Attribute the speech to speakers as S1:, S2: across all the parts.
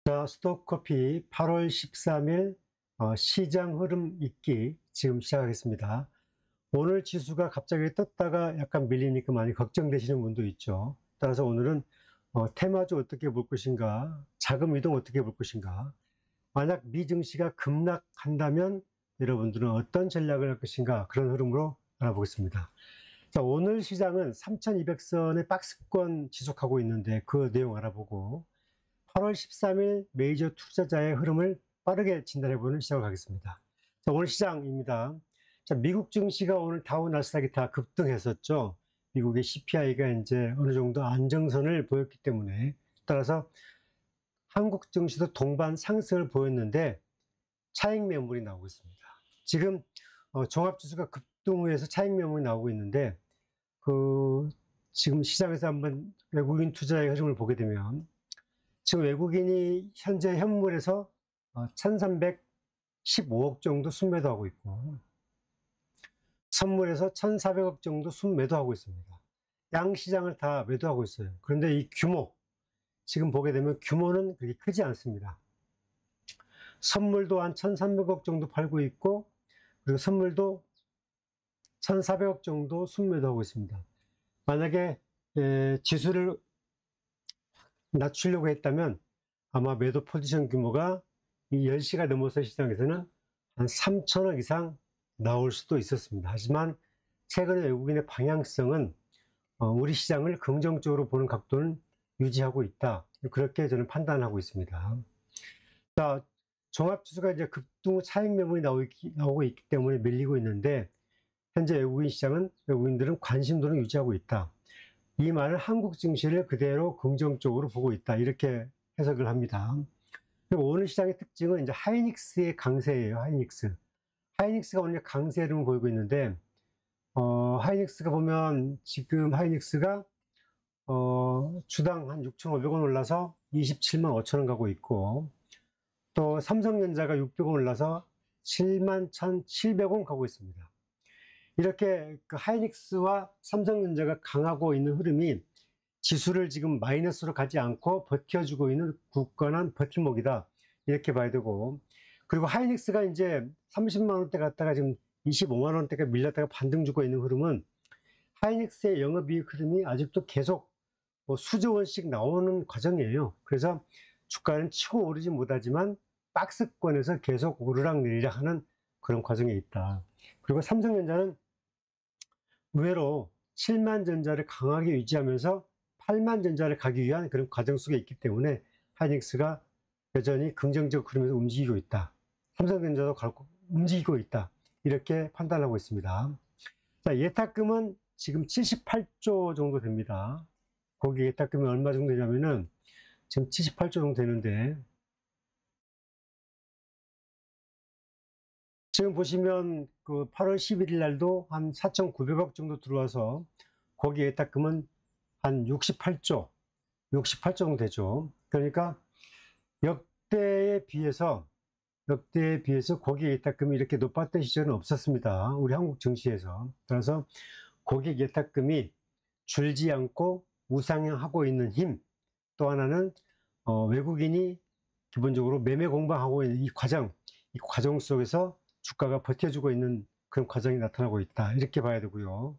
S1: 자, 스톡커피 8월 13일 시장 흐름 읽기 지금 시작하겠습니다. 오늘 지수가 갑자기 떴다가 약간 밀리니까 많이 걱정되시는 분도 있죠. 따라서 오늘은 테마주 어떻게 볼 것인가, 자금 이동 어떻게 볼 것인가, 만약 미 증시가 급락한다면 여러분들은 어떤 전략을 할 것인가, 그런 흐름으로 알아보겠습니다. 자, 오늘 시장은 3200선의 박스권 지속하고 있는데 그 내용 알아보고 8월 13일 메이저 투자자의 흐름을 빠르게 진단해보는 시작을 하겠습니다. 자, 오늘 시장입니다. 자, 미국 증시가 오늘 다우 나스닥이 다 급등했었죠. 미국의 CPI가 이제 어느 정도 안정선을 보였기 때문에 따라서 한국 증시도 동반 상승을 보였는데 차익 매물이 나오고 있습니다. 지금 종합지수가 급등 후에서 차익 매물이 나오고 있는데 지금 시장에서 한번 외국인 투자의 흐름을 보게 되면 지금 외국인이 현재 현물에서 1315억 정도 순매도하고 있고 선물에서 1400억 정도 순매도하고 있습니다. 양 시장을 다 매도하고 있어요. 그런데 이 규모, 지금 보게 되면 규모는 그렇게 크지 않습니다. 선물도 한 1300억 정도 팔고 있고 그리고 선물도 1400억 정도 순매도하고 있습니다. 만약에 지수를 낮추려고 했다면 아마 매도 포지션 규모가 이 10시가 넘어서 시장에서는 한 3천억 이상 나올 수도 있었습니다. 하지만 최근에 외국인의 방향성은 우리 시장을 긍정적으로 보는 각도는 유지하고 있다. 그렇게 저는 판단하고 있습니다. 자, 종합지수가 이제 급등 후 차익 매물이 나오고 있기 때문에 밀리고 있는데 현재 외국인들은 관심도는 유지하고 있다. 이 말은 한국 증시를 그대로 긍정적으로 보고 있다. 이렇게 해석을 합니다. 그리고 오늘 시장의 특징은 이제 하이닉스의 강세예요. 하이닉스가 오늘 강세 흐름을 보이고 있는데, 하이닉스가 보면 지금 하이닉스가, 주당 한 6,500원 올라서 27만 5천원 가고 있고, 또 삼성전자가 600원 올라서 7만 1,700원 가고 있습니다. 이렇게 그 하이닉스와 삼성전자가 강하고 있는 흐름이 지수를 지금 마이너스로 가지 않고 버텨주고 있는 굳건한 버팀목이다. 이렇게 봐야 되고, 그리고 하이닉스가 이제 30만 원대 갔다가 지금 25만 원대가 밀렸다가 반등 주고 있는 흐름은 하이닉스의 영업이익 흐름이 아직도 계속 뭐 수조 원씩 나오는 과정이에요. 그래서 주가는 치고 오르지 못하지만 박스권에서 계속 오르락내리락 하는 그런 과정에 있다. 그리고 삼성전자는 의외로 7만 전자를 강하게 유지하면서 8만 전자를 가기 위한 그런 과정 속에 있기 때문에 하이닉스가 여전히 긍정적 흐름에서 움직이고 있다. 삼성전자도 움직이고 있다. 이렇게 판단하고 있습니다. 자, 예탁금은 지금 78조 정도 됩니다. 거기 예탁금이 얼마 정도 되냐면은 지금 78조 정도 되는데 지금 보시면 그 8월 11일 날도 한 4,900억 정도 들어와서 거기 예탁금은 한 68조 정도 되죠. 그러니까 역대에 비해서 고객 예탁금이 이렇게 높았던 시절은 없었습니다. 우리 한국 증시에서. 따라서 고객 예탁금이 줄지 않고 우상향하고 있는 힘, 또 하나는 외국인이 기본적으로 매매 공방하고 있는 이 과정 속에서 주가가 버텨주고 있는 그런 과정이 나타나고 있다. 이렇게 봐야 되고요.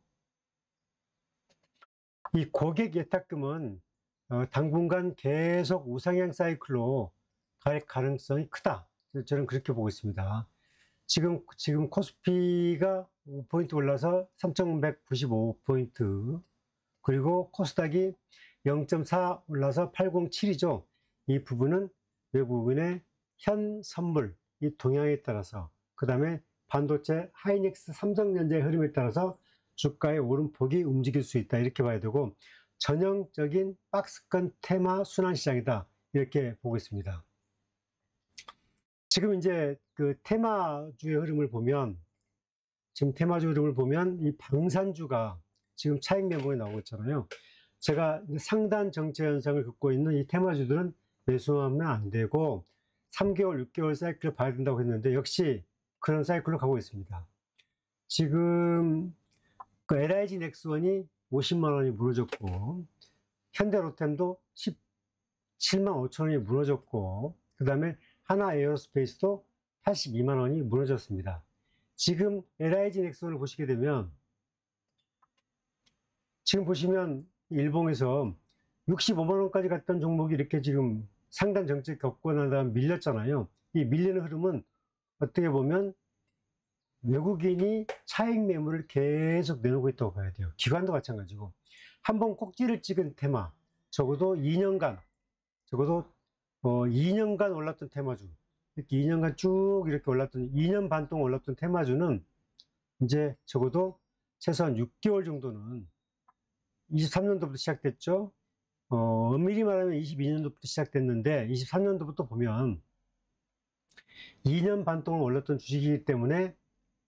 S1: 이 고객 예탁금은 당분간 계속 우상향 사이클로 갈 가능성이 크다. 저는 그렇게 보고 있습니다. 지금 코스피가 5포인트 올라서 3,195포인트, 그리고 코스닥이 0.4 올라서 807이죠. 이 부분은 외국인의 현 선물, 이 동향에 따라서, 그 다음에 반도체 하이닉스 삼성전자의 흐름에 따라서 주가의 오름폭이 움직일 수 있다. 이렇게 봐야 되고, 전형적인 박스권 테마 순환시장이다. 이렇게 보고 있습니다. 지금 이제 그 테마주의 흐름을 보면, 이 방산주가 지금 차익 매물이 나오고 있잖아요. 제가 상단 정체 현상을 겪고 있는 이 테마주들은 매수하면 안 되고 3개월, 6개월 사이클을 봐야 된다고 했는데 역시 그런 사이클로 가고 있습니다. 지금 그 LIG 넥스원이 50만 원이 무너졌고 현대로템도 75,000원이 무너졌고, 그 다음에 하나 에어로스페이스도 82만 원이 무너졌습니다. 지금 LIG 넥슨을 보시게 되면, 지금 보시면 일봉에서 65만 원까지 갔던 종목이 이렇게 지금 상단 정책 겪고 나다가 밀렸잖아요. 이 밀리는 흐름은 어떻게 보면 외국인이 차익 매물을 계속 내놓고 있다고 봐야 돼요. 기관도 마찬가지고. 한번 꼭지를 찍은 테마, 적어도 2년간, 적어도 2년간 올랐던 테마주, 이렇게 2년간 쭉 이렇게 올랐던, 2년 반 동안 올랐던 테마주는 이제 적어도 최소한 6개월 정도는 23년도부터 시작됐죠. 엄밀히 말하면 22년도부터 시작됐는데 23년도부터 보면 2년 반 동안 올랐던 주식이기 때문에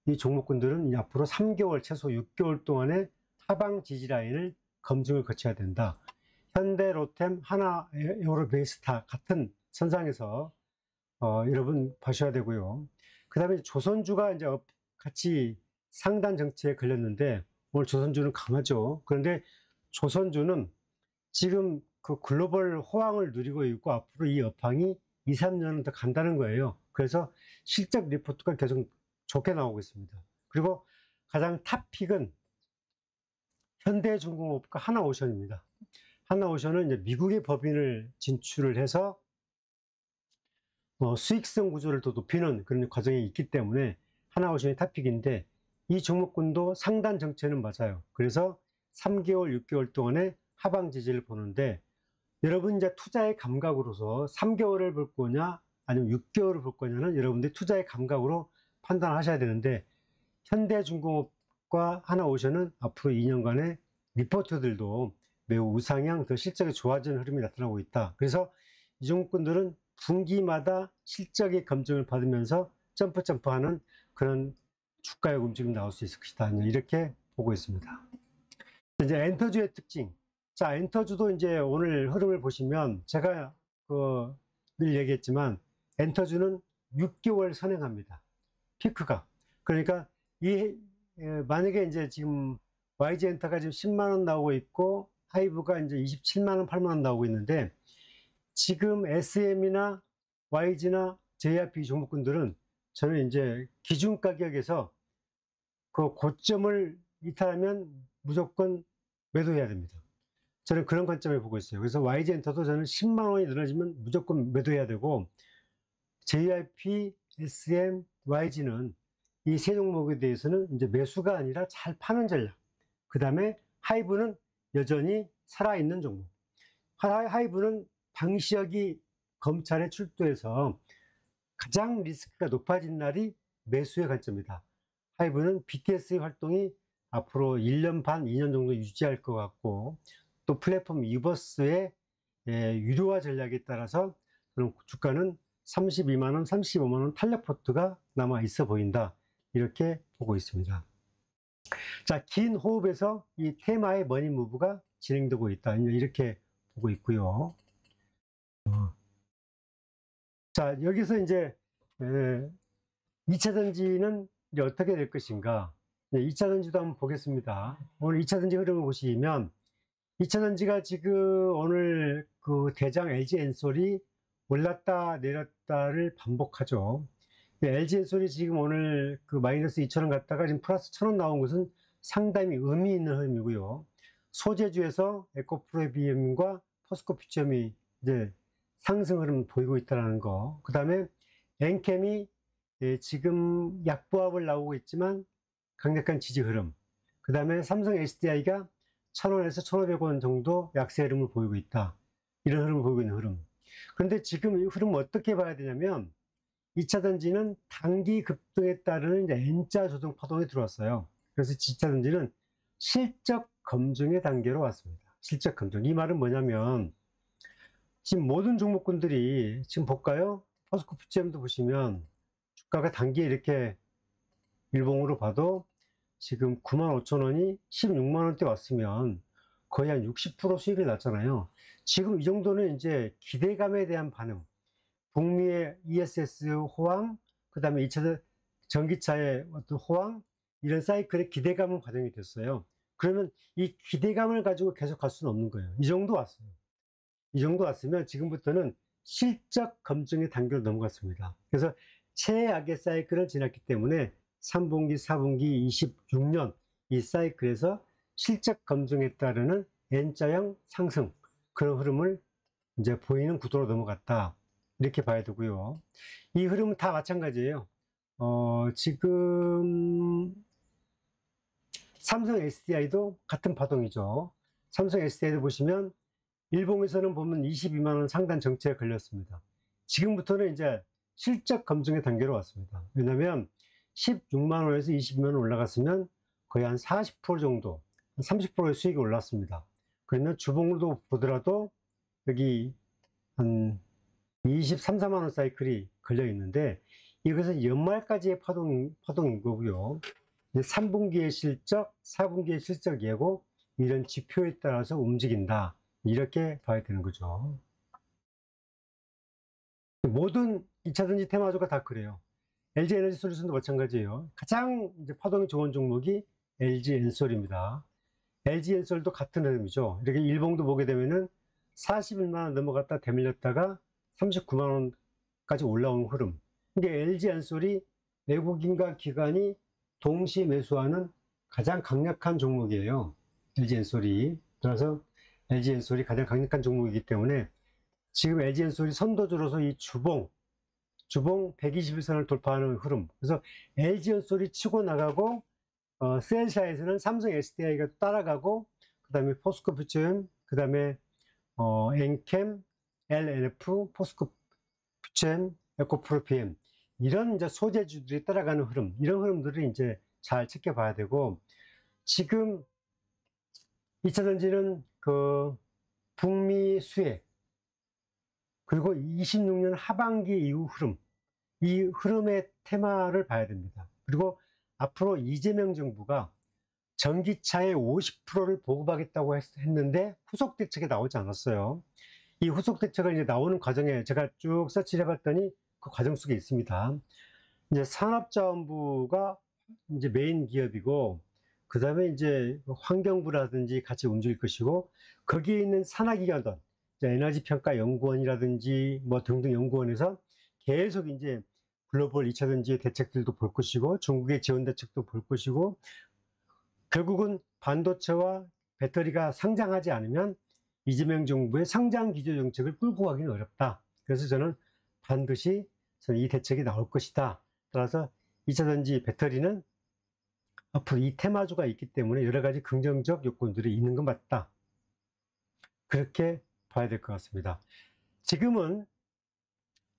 S1: 이 종목군들은 앞으로 3개월, 최소 6개월 동안의 하방 지지 라인을 검증을 거쳐야 된다. 현대, 로템, 하나, 에어로베이스타 같은 선상에서 여러분 보셔야 되고요. 그 다음에 조선주가 이제 같이 상단 정체에 걸렸는데 오늘 조선주는 강하죠. 그런데 조선주는 지금 그 글로벌 호황을 누리고 있고 앞으로 이 업황이 2, 3년은 더 간다는 거예요. 그래서 실적 리포트가 계속 좋게 나오고 있습니다. 그리고 가장 탑픽은 현대중공업과 하나오션입니다. 하나오션은 이제 미국의 법인을 진출을 해서 수익성 구조를 더 높이는 그런 과정이 있기 때문에 하나오션이 탑픽인데 이 종목군도 상단 정체는 맞아요. 그래서 3개월, 6개월 동안의 하방 지지를 보는데 여러분 이제 투자의 감각으로서 3개월을 볼 거냐 아니면 6개월을 볼 거냐는 여러분들이 투자의 감각으로 판단하셔야 되는데 현대중공업과 하나오션은 앞으로 2년간의 리포트들도 매우 우상향 더 실적이 좋아지는 흐름이 나타나고 있다. 그래서 이 종목군들은 분기마다 실적의 검증을 받으면서 점프하는 그런 주가의 움직임이 나올 수 있을 것이다. 이렇게 보고 있습니다. 이제 엔터주의 특징. 자, 엔터주도 이제 오늘 흐름을 보시면 제가 늘 얘기했지만 엔터주는 6개월 선행합니다. 피크가. 그러니까 만약에 이제 지금 YG 엔터가 지금 10만 원 나오고 있고 하이브가 이제 27만 원, 8만 원 나오고 있는데 지금 SM이나 YG나 JYP 종목군들은 저는 이제 기준 가격에서 그 고점을 이탈하면 무조건 매도해야 됩니다. 저는 그런 관점을 보고 있어요. 그래서 YG 엔터도 저는 10만 원이 늘어지면 무조건 매도해야 되고 JYP, SM, YG는 이 세 종목에 대해서는 이제 매수가 아니라 잘 파는 전략. 그 다음에 하이브는 여전히 살아있는 종목. 하이브는 방시혁이 검찰에 출두해서 가장 리스크가 높아진 날이 매수의 관점이다. 하이브는 BTS의 활동이 앞으로 1년 반, 2년 정도 유지할 것 같고 또 플랫폼 유버스의 유료화 전략에 따라서 그런 주가는 32만 원, 35만 원 탄력 포트가 남아 있어 보인다. 이렇게 보고 있습니다. 자, 긴 호흡에서 이 테마의 머니 무브가 진행되고 있다. 이렇게 보고 있고요. 자, 여기서 이제 2차 전지는 이제 어떻게 될 것인가. 2차 전지도 한번 보겠습니다. 오늘 2차 전지 흐름을 보시면 2차 전지가 지금 오늘 그 대장 LG 엔솔이 올랐다 내렸다를 반복하죠. LG 엔솔이 지금 오늘 그 마이너스 2,000원 갔다가 지금 플러스 1,000원 나온 것은 상당히 의미 있는 흐름이고요. 소재주에서 에코프로비움과 포스코 퓨처엠이 이제 상승 흐름 보이고 있다는 거. 그 다음에 엔캠이 지금 약보합을 나오고 있지만 강력한 지지 흐름. 그 다음에 삼성 SDI가 1,000원에서 1,500원 정도 약세 흐름을 보이고 있다. 이런 흐름을 보이고 있는 흐름. 그런데 지금 이 흐름을 어떻게 봐야 되냐면 2차 전지는 단기 급등에 따르는 이제 N자 조정 파동이 들어왔어요. 그래서 2차 전지는 실적 검증의 단계로 왔습니다. 실적 검증. 이 말은 뭐냐면 지금 모든 종목군들이 지금 볼까요? 포스코 퓨처엠도 보시면 주가가 단기에 이렇게 일봉으로 봐도 지금 95,000원이 16만원대 왔으면 거의 한 60% 수익이 났잖아요. 지금 이 정도는 이제 기대감에 대한 반응. 북미의 ESS 호황, 그 다음에 2차 전기차의 어떤 호황, 이런 사이클의 기대감은 과정이 됐어요. 그러면 이 기대감을 가지고 계속 갈 수는 없는 거예요. 이 정도 왔어요. 이 정도 왔으면 지금부터는 실적 검증의 단계로 넘어갔습니다. 그래서 최악의 사이클을 지났기 때문에 3분기, 4분기, 26년 이 사이클에서 실적 검증에 따르는 N자형 상승, 그런 흐름을 이제 보이는 구도로 넘어갔다, 이렇게 봐야 되고요. 이 흐름은 다 마찬가지예요. 지금 삼성 SDI도 같은 파동이죠. 삼성 SDI도 보시면 일봉에서는 보면 22만 원 상단 정체에 걸렸습니다. 지금부터는 이제 실적 검증의 단계로 왔습니다. 왜냐하면 16만 원에서 22만 원 올라갔으면 거의 한 40% 정도, 30%의 수익이 올랐습니다. 그러면 주봉으로 보더라도 여기 한 23, 4만 원 사이클이 걸려 있는데, 이것은 연말까지의 파동인 거고요. 3분기의 실적, 4분기의 실적 예고, 이런 지표에 따라서 움직인다, 이렇게 봐야 되는 거죠. 모든 2차전지 테마주가 다 그래요. LG에너지솔루션도 마찬가지예요. 가장 이제 파동이 좋은 종목이 LG엔솔입니다. LG엔솔도 같은 흐름이죠. 이렇게 일봉도 보게 되면은 41만 원 넘어갔다 되밀렸다가 39만 원까지 올라온 흐름. 이게 LG엔솔이 외국인과 기관이 동시 매수하는 가장 강력한 종목이에요. LG엔솔이. 그래서 LG엔솔이 가장 강력한 종목이기 때문에 지금 LG엔솔이 선도주로서 이 주봉 121선을 돌파하는 흐름. 그래서 LG엔솔이 치고 나가고, 셀샤에서는 삼성 SDI가 따라가고, 그 다음에 포스코 퓨처엠, 그 다음에 엔캠, LNF, 포스코 퓨처엠, 에코프로 PM, 이런 이제 소재주들이 따라가는 흐름, 이런 흐름들을 이제 잘 지켜봐야 되고, 지금 2차전지는 그 북미 수혜, 그리고 26년 하반기 이후 흐름, 이 흐름의 테마를 봐야 됩니다. 그리고 앞으로 이재명 정부가 전기차의 50%를 보급하겠다고 했는데 후속 대책이 나오지 않았어요. 이 후속 대책을 이제 나오는 과정에 제가 쭉 서치를 해봤더니 그 과정 속에 있습니다. 이제 산업자원부가 이제 메인 기업이고, 그 다음에 이제 환경부라든지 같이 움직일 것이고, 거기에 있는 산하기관들, 에너지평가연구원이라든지 뭐 등등 연구원에서 계속 이제 글로벌 2차전지의 대책들도 볼 것이고, 중국의 지원 대책도 볼 것이고, 결국은 반도체와 배터리가 상장하지 않으면 이재명 정부의 상장 기조 정책을 끌고 가기는 어렵다. 그래서 저는 반드시 이 대책이 나올 것이다. 따라서 2차전지 배터리는 앞으로 이 테마주가 있기 때문에 여러 가지 긍정적 요건들이 있는 건 맞다, 그렇게 봐야 될 것 같습니다. 지금은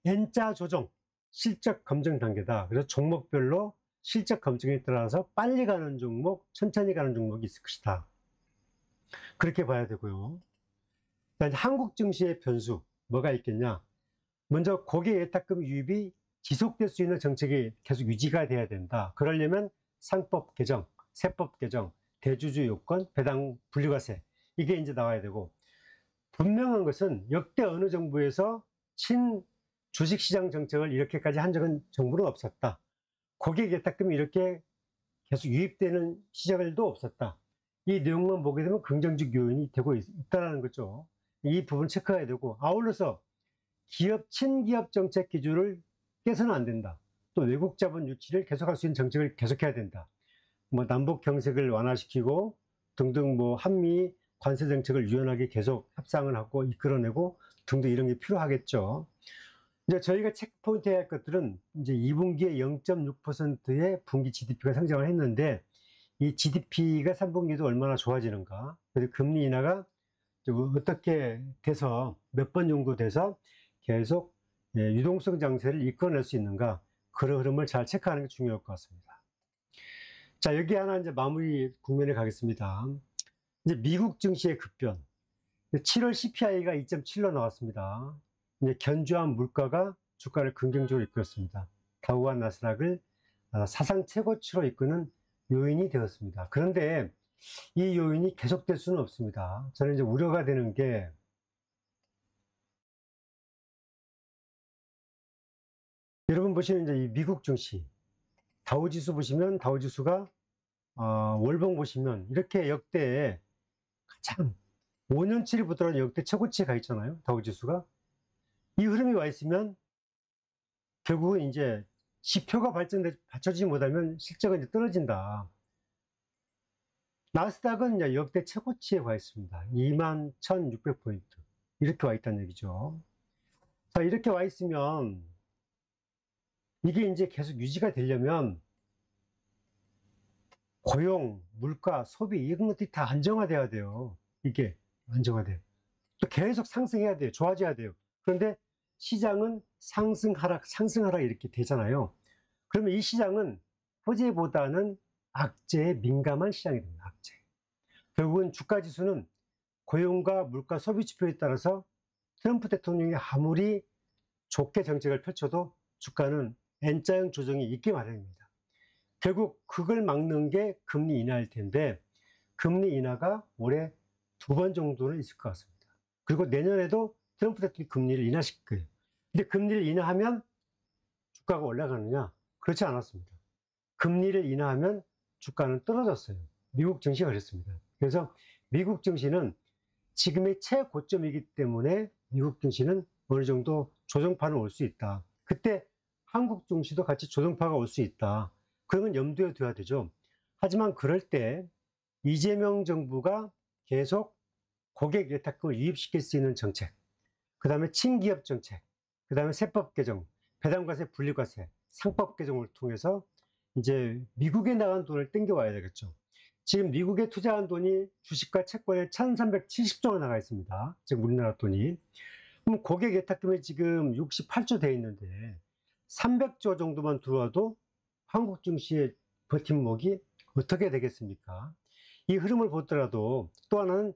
S1: N자 조정, 실적 검증 단계다. 그래서 종목별로 실적 검증에 따라서 빨리 가는 종목, 천천히 가는 종목이 있을 것이다, 그렇게 봐야 되고요. 한국 증시의 변수 뭐가 있겠냐? 먼저 고객 예탁금 유입이 지속될 수 있는 정책이 계속 유지가 돼야 된다. 그러려면 상법 개정, 세법 개정, 대주주 요건, 배당 분류과세, 이게 이제 나와야 되고, 분명한 것은 역대 어느 정부에서 주식시장 정책을 이렇게까지 한 적은 정부는 없었다. 고객 예탁금이 이렇게 계속 유입되는 시절도 없었다. 이 내용만 보게 되면 긍정적 요인이 되고 있다는 거죠. 이 부분 체크해야 되고, 아울러서 친기업 정책 기준을 깨서는 안 된다. 또 외국 자본 유치를 계속할 수 있는 정책을 계속해야 된다. 뭐 남북 경색을 완화시키고 등등, 뭐 한미 관세 정책을 유연하게 계속 협상을 하고 이끌어내고 등등, 이런 게 필요하겠죠. 이제 저희가 체크포인트 해야 할 것들은 이제 2분기에 0.6%의 분기 GDP가 성장을 했는데, 이 GDP가 3분기도 얼마나 좋아지는가, 그리고 금리 인하가 어떻게 돼서 몇 번 정도 돼서 계속 유동성 장세를 이끌어낼 수 있는가, 그런 흐름을 잘 체크하는 게 중요할 것 같습니다. 자, 여기 하나 이제 마무리 국면에 가겠습니다. 이제 미국 증시의 급변. 7월 CPI가 2.7로 나왔습니다. 이제 견조한 물가가 주가를 긍정적으로 이끌었습니다. 다우와 나스닥을 사상 최고치로 이끄는 요인이 되었습니다. 그런데 이 요인이 계속될 수는 없습니다. 저는 이제 우려가 되는 게, 여러분 보시는 이제 이 미국 증시 다우지수 보시면, 다우지수가 월봉 보시면 이렇게 역대 가장 5년치를 보더라도 역대 최고치에 가 있잖아요. 다우지수가. 이 흐름이 와 있으면 결국은 이제 지표가 받쳐지지 못하면 실적은 이제 떨어진다. 나스닥은 이제 역대 최고치에 와 있습니다. 21,600포인트. 이렇게 와 있다는 얘기죠. 자, 이렇게 와 있으면 이게 이제 계속 유지가 되려면 고용, 물가, 소비, 이런 것들이 다 안정화돼야 돼요. 이게 안정화돼요. 또 계속 상승해야 돼요. 좋아져야 돼요. 그런데 시장은 상승, 하락, 상승, 하락 이렇게 되잖아요. 그러면 이 시장은 호재보다는 악재에 민감한 시장이 됩니다. 악재. 결국은 주가 지수는 고용과 물가, 소비 지표에 따라서 트럼프 대통령이 아무리 좋게 정책을 펼쳐도 주가는 N자형 조정이 있기 마련입니다. 결국 그걸 막는 게 금리 인하일 텐데 금리 인하가 올해 2번 정도는 있을 것 같습니다. 그리고 내년에도 트럼프 대통령이 금리를 인하시킬 거예요. 근데 금리를 인하하면 주가가 올라가느냐? 그렇지 않았습니다. 금리를 인하하면 주가는 떨어졌어요. 미국 증시가 그랬습니다. 그래서 미국 증시는 지금의 최고점이기 때문에 미국 증시는 어느 정도 조정파는 올 수 있다. 그때 한국 증시도 같이 조정파가 올 수 있다. 그런 건 염두에 둬야 되죠. 하지만 그럴 때 이재명 정부가 계속 고객 예탁금을 유입시킬 수 있는 정책, 그 다음에 친기업 정책, 그 다음에 세법 개정, 배당과세, 분리과세, 상법 개정을 통해서 이제 미국에 나간 돈을 땡겨와야 되겠죠. 지금 미국에 투자한 돈이 주식과 채권에 1370조 원 나가 있습니다. 지금 우리나라 돈이. 그럼 고객 예탁금이 지금 68조 돼 있는데 300조 정도만 들어와도 한국 증시의 버팀목이 어떻게 되겠습니까? 이 흐름을 보더라도 또 하나는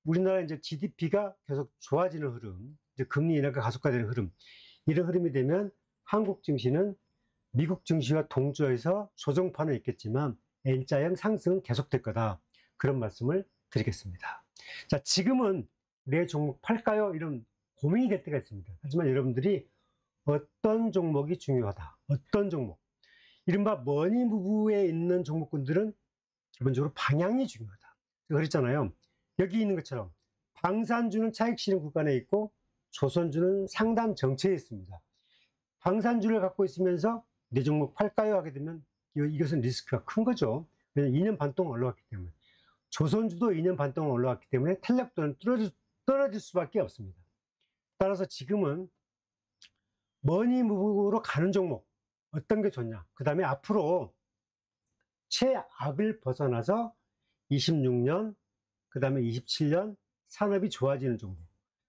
S1: 우리나라 이제 GDP가 계속 좋아지는 흐름, 이제 금리 인하가 가속화되는 흐름, 이런 흐름이 되면 한국 증시는 미국 증시와 동조해서 조정파는 있겠지만 N자형 상승은 계속될 거다. 그런 말씀을 드리겠습니다. 자, 지금은 내 종목 팔까요? 이런 고민이 될 때가 있습니다. 하지만 여러분들이 어떤 종목이 중요하다. 어떤 종목. 이른바 머니무브에 있는 종목군들은 기본적으로 방향이 중요하다. 그랬잖아요. 여기 있는 것처럼 방산주는 차익 실현 구간에 있고 조선주는 상단 정체에 있습니다. 방산주를 갖고 있으면서 내 종목 팔까요? 하게 되면 이것은 리스크가 큰 거죠. 왜냐하면 2년 반 동안 올라왔기 때문에. 조선주도 2년 반 동안 올라왔기 때문에 탄력도는 떨어질 수밖에 없습니다. 따라서 지금은 머니무브로 가는 종목 어떤 게 좋냐, 그 다음에 앞으로 최악을 벗어나서 26년, 그 다음에 27년 산업이 좋아지는 종목,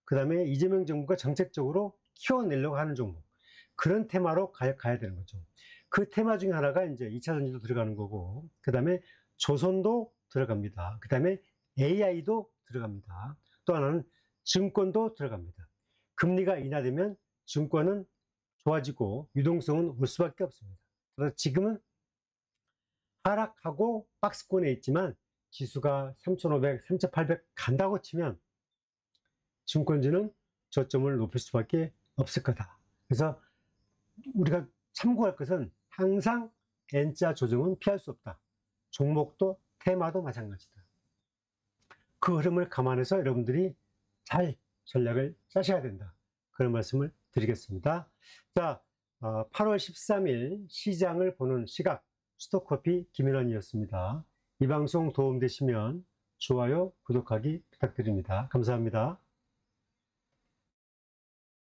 S1: 그 다음에 이재명 정부가 정책적으로 키워내려고 하는 종목, 그런 테마로 가야 되는 거죠. 그 테마 중에 하나가 이제 2차 전지도 들어가는 거고, 그 다음에 조선도 들어갑니다. 그 다음에 AI도 들어갑니다. 또 하나는 증권도 들어갑니다. 금리가 인하되면 증권은 좋아지고 유동성은 올 수밖에 없습니다. 그래서 지금은 하락하고 박스권에 있지만 지수가 3,500, 3,800 간다고 치면 증권주는 저점을 높일 수밖에 없을 거다. 그래서 우리가 참고할 것은 항상 N자 조정은 피할 수 없다. 종목도 테마도 마찬가지다. 그 흐름을 감안해서 여러분들이 잘 전략을 짜셔야 된다. 그런 말씀을 드리겠습니다. 자, 8월 13일 시장을 보는 시각 스톡커피 김인환이었습니다. 이 방송 도움되시면 좋아요, 구독하기 부탁드립니다. 감사합니다.